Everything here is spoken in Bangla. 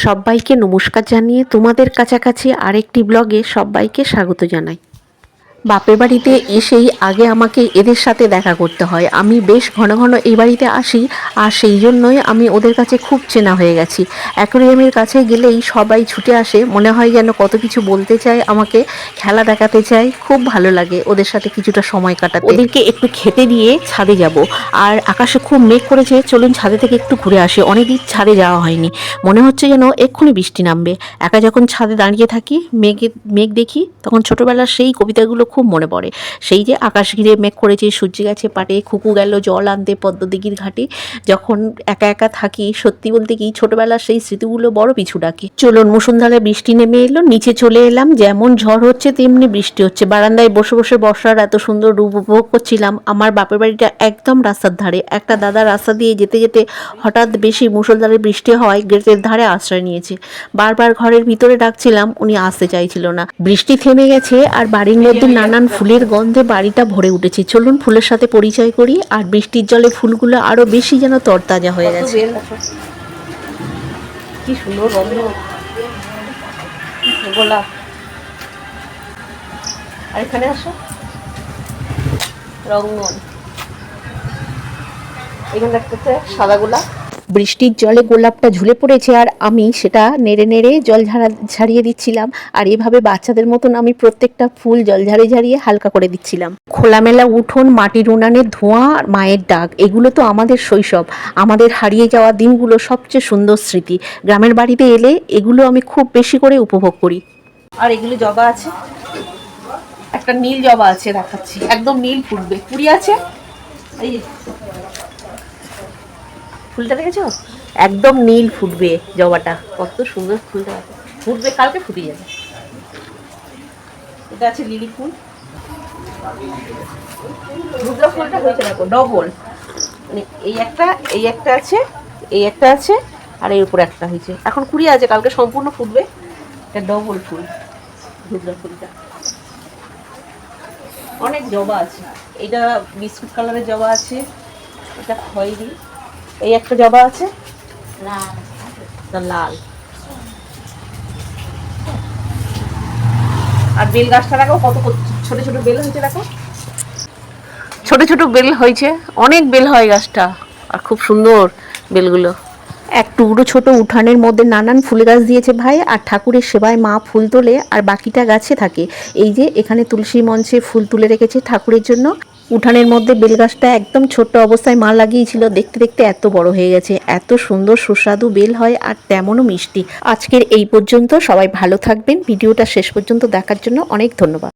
সবাইকে নমস্কার জানিয়ে তোমাদের কাছাকাছি আরেকটি ব্লগে সবাইকে স্বাগত জানাই। বাপের বাড়িতে এসেই আগে আমাকে এদের সাথে দেখা করতে হয়। আমি বেশ ঘন ঘন এই বাড়িতে আসি, আর সেই জন্যই আমি ওদের কাছে খুব চেনা হয়ে গেছি। অ্যাকোয়ারিয়ামের কাছে গেলেই সবাই ছুটে আসে, মনে হয় যেন কত কিছু বলতে চায়, আমাকে খেলা দেখাতে চায়। খুব ভালো লাগে ওদের সাথে কিছুটা সময় কাটাতে। ওদেরকে একটু খেতে দিয়ে ছাদে যাব, আর আকাশে খুব মেঘ করেছে, চলুন ছাদে থেকে একটু ঘুরে আসি। অনেকদিন ছাদে যাওয়া হয়নি, মনে হচ্ছে যেন এক্ষুনি বৃষ্টি নামবে। একা যখন ছাদে দাঁড়িয়ে থাকি, মেঘ দেখি, তখন ছোটবেলার সেই কবিতাগুলো খুব মনে পড়ে। সেই যে আকাশ ঘিরে মেঘ করেছে, সূর্য গেছে পাটে, খুকু গেল জল আনতে পদ্মদিঘির ঘাটে। যখন একা একা থাকি, সত্যি বলতে কি ছোটবেলার সেই স্মৃতিগুলো বড় পিছু ডাকে। চলুন, মুষলধারে বৃষ্টি নেমে এলো, নিচে চলে এলাম। যেমন ঝড় হচ্ছে তেমনি বৃষ্টি হচ্ছে। বারান্দায় বসে বসে বর্ষার এত সুন্দর রূপ উপভোগ করছিলাম। আমার বাপের বাড়িটা একদম রাস্তার ধারে। একটা দাদা রাস্তা দিয়ে যেতে যেতে হঠাৎ বেশি মুষলধারে বৃষ্টি হওয়ায় গেটের ধারে আশ্রয় নিয়েছে। বারবার ঘরের ভিতরে ডাকছিলাম, উনি আসতে চাইছিল না। বৃষ্টি থেমে গেছে, আর বাড়ির মধ্যে নানান ফুলের গন্ধে বাড়িটা ভরে উঠেছে। চলুন ফুলের সাথে পরিচয় করি। আর বৃষ্টির জলে ফুলগুলো আরো বেশি যেন তরতাজা হয়ে গেছে। কি সুন্দর গন্ধ, গোলাপ। আর এখানে আসো, রঙ্গন। এখানে একটা সাদা গোলাপ। বৃষ্টির জলে গোলাপটা ঝুলে পড়েছে, আর আমি সেটা নেড়ে নেড়ে জল ঝাড়িয়ে দিচ্ছিলাম। আর এভাবে বাচ্চাদের মতন আমি প্রত্যেকটা ফুল জল ঝাড়িয়ে হালকা করে দিচ্ছিলাম। খোলামেলা উঠোন, মাটির উনানের ধোঁয়া, আর মায়ের ডাক, এগুলো তো আমাদের শৈশব, আমাদের হারিয়ে যাওয়া দিনগুলো সবচেয়ে সুন্দর স্মৃতি। গ্রামের বাড়িতে এলে এগুলো আমি খুব বেশি করে উপভোগ করি। আর এগুলো জবা আছে, একটা নীল জবা আছে, দেখাচ্ছি, একদম নীল ফুটবে, কুড়ি আছে। এই ফুলটা দেখেছো, একদম নীল ফুটবে জবাটা, কত সুন্দর ফুলটা ফুটবে, কালকে ফুটে যাবে। এটা আছে লিলি ফুল, রুদ্র ফুলটা হয়েছে দেখো ডবল, মানে এই একটা আছে, এই একটা আছে, আর এর উপর একটা হয়েছে। এখন কুড়ি আছে, কালকে সম্পূর্ণ ফুটবে। এটা ডবল ফুল, রুদ্র ফুলটা। অনেক জবা আছে, এটা বিস্কুট কালারের জবা আছে, এটা খয়েরি। এই একটা জবা আছে লাল। আর বেল গাছটা দেখো কত ছোট ছোট বেল হয়েছে, দেখো ছোট ছোট বেল হয়েছে, অনেক বেল হয় গাছটা, আর খুব সুন্দর বেলগুলো। এক টুকরো ছোট উঠানের মধ্যে নানান ফুল গাছ দিয়েছে ভাই, আর ঠাকুরের সেবায় মা ফুল তোলে, আর বাকিটা গাছে থাকে। এই যে এখানে তুলসী মঞ্চে ফুল তুলে রেখেছে ঠাকুরের জন্য। উঠানের মধ্যে বেলগাছটা একদম ছোট্ট অবস্থায় মা লাগিয়েছিল, দেখতে দেখতে এত বড় হয়ে গেছে। এত সুন্দর সুস্বাদু বেল হয়, আর তেমনও মিষ্টি। আজকের এই পর্যন্ত, সবাই ভালো থাকবেন। ভিডিওটা শেষ পর্যন্ত দেখার জন্য অনেক ধন্যবাদ।